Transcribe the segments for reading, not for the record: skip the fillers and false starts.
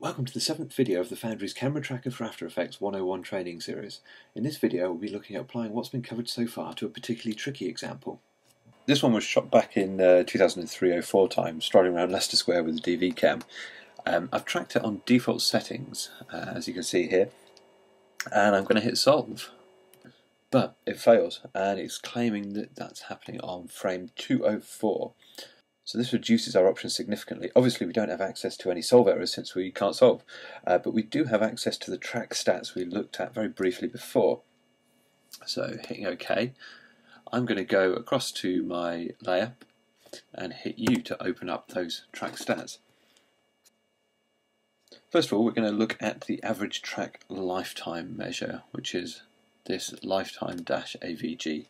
Welcome to the 7th video of the Foundry's CameraTracker for After Effects 101 training series. In this video we'll be looking at applying what's been covered so far to a particularly tricky example. This one was shot back in 2003-04 time, strolling around Leicester Square with a DV cam. I've tracked it on default settings, as you can see here, and I'm going to hit solve. But it fails, and it's claiming that that's happening on frame 204. So this reduces our options significantly. Obviously we don't have access to any solve errors since we can't solve, but we do have access to the track stats we looked at very briefly before. So hitting OK, I'm going to go across to my layer and hit U to open up those track stats. First of all, we're going to look at the average track lifetime measure, which is this lifetime-AVG.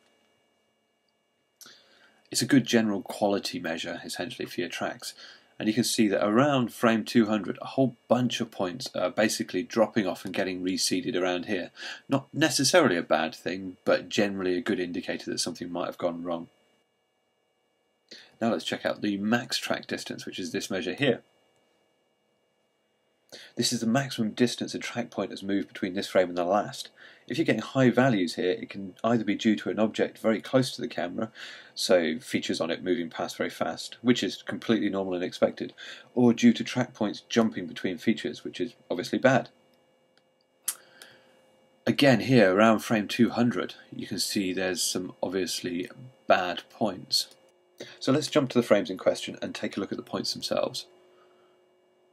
It's a good general quality measure, essentially, for your tracks. And you can see that around frame 200, a whole bunch of points are basically dropping off and getting reseeded around here. Not necessarily a bad thing, but generally a good indicator that something might have gone wrong. Now let's check out the max track distance, which is this measure here. This is the maximum distance a track point has moved between this frame and the last. If you're getting high values here, it can either be due to an object very close to the camera, so features on it moving past very fast, which is completely normal and expected, or due to track points jumping between features, which is obviously bad. Again here, around frame 200, you can see there's some obviously bad points. So let's jump to the frames in question and take a look at the points themselves.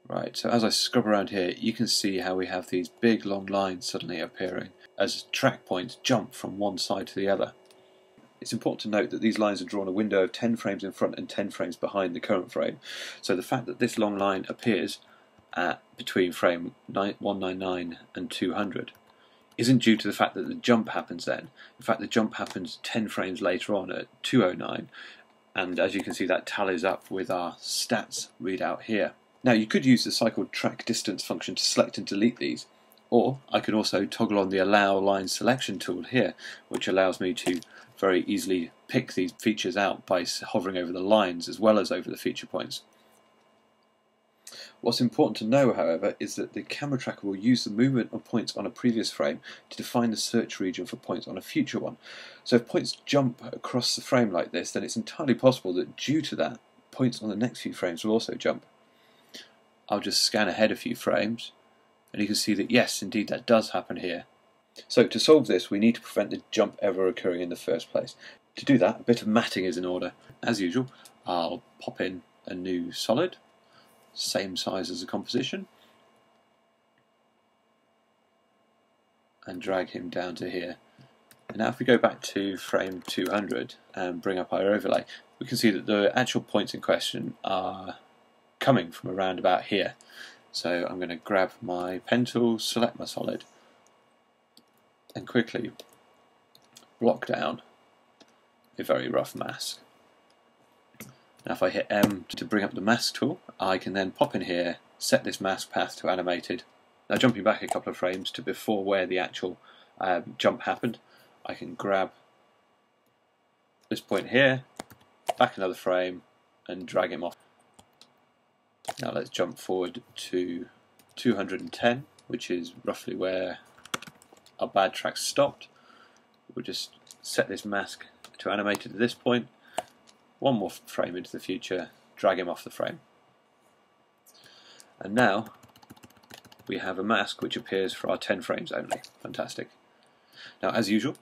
Right, so as I scrub around here, you can see how we have these big long lines suddenly appearing as track points jump from one side to the other. It's important to note that these lines are drawn a window of 10 frames in front and 10 frames behind the current frame. So the fact that this long line appears at between frame 199 and 200 isn't due to the fact that the jump happens then. In fact, the jump happens 10 frames later on at 209, and as you can see that tallies up with our stats readout here. Now you could use the cycled track distance function to select and delete these, or I could also toggle on the allow line selection tool here, which allows me to very easily pick these features out by hovering over the lines as well as over the feature points. What's important to know, however, is that the camera tracker will use the movement of points on a previous frame to define the search region for points on a future one. So if points jump across the frame like this, then it's entirely possible that due to that, points on the next few frames will also jump. I'll just scan ahead a few frames, and you can see that yes, indeed that does happen here. So to solve this, we need to prevent the jump ever occurring in the first place. To do that, a bit of matting is in order. As usual, I'll pop in a new solid, same size as the composition, and drag him down to here. And now if we go back to frame 200 and bring up our overlay, we can see that the actual points in question are coming from around about here. So I'm going to grab my pen tool, select my solid, and quickly block down a very rough mask. Now if I hit M to bring up the mask tool, I can then pop in here, set this mask path to animated. Now jumping back a couple of frames to before where the actual jump happened, I can grab this point here, back another frame, and drag him off. Now let's jump forward to 210, which is roughly where our bad tracks stopped. We'll just set this mask to animated at this point, one more frame into the future, drag him off the frame. And now we have a mask which appears for our 10 frames only. Fantastic. Now as usual,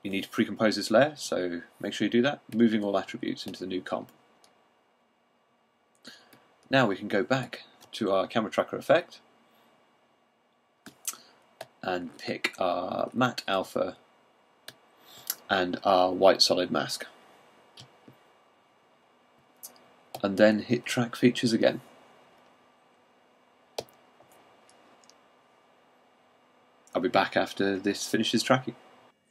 you need to pre-compose this layer, so make sure you do that, moving all attributes into the new comp. Now we can go back to our camera tracker effect and pick our matte alpha and our white solid mask, and then hit track features again. I'll be back after this finishes tracking.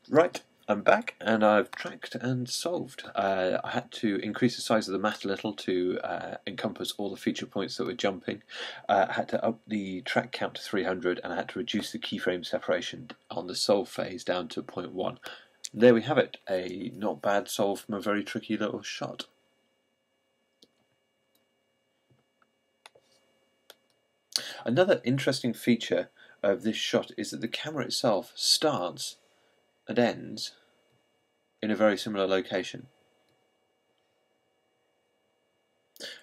Right, I'm back and I've tracked and solved. I had to increase the size of the mat a little to encompass all the feature points that were jumping. I had to up the track count to 300 and I had to reduce the keyframe separation on the solve phase down to 0.1. There we have it, a not bad solve from a very tricky little shot. Another interesting feature of this shot is that the camera itself starts and ends in a very similar location.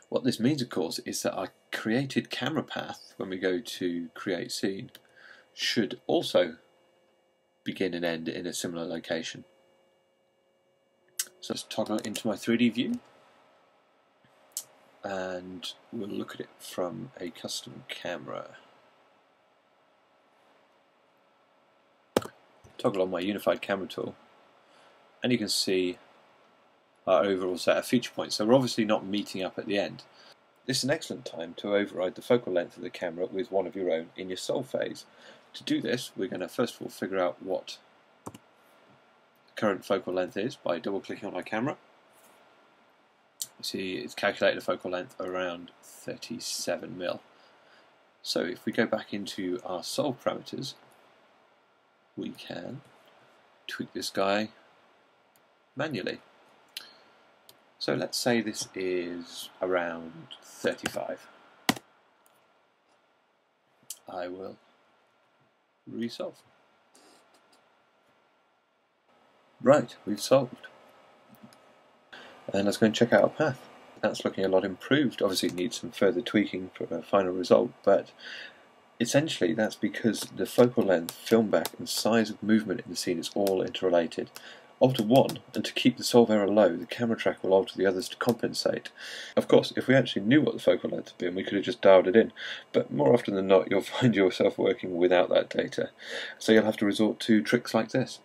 What this means, of course, is that our created camera path, when we go to create scene, should also begin and end in a similar location. So let's toggle it into my 3D view, and we'll look at it from a custom camera. Toggle on my unified camera tool, and you can see our overall set of feature points. So we're obviously not meeting up at the end. This is an excellent time to override the focal length of the camera with one of your own in your solve phase. To do this, we're going to first of all figure out what the current focal length is by double clicking on our camera. You see it's calculated a focal length around 37mm. So if we go back into our solve parameters, we can tweak this guy manually. So let's say this is around 35. I will resolve. Right, we've solved. And let's go and check out our path. That's looking a lot improved. Obviously it needs some further tweaking for a final result, but essentially that's because the focal length, film back and size of movement in the scene is all interrelated. Alter one, and to keep the solve error low, the CameraTracker will alter the others to compensate. Of course, if we actually knew what the focal length had been, we could have just dialed it in, but more often than not you'll find yourself working without that data, so you'll have to resort to tricks like this.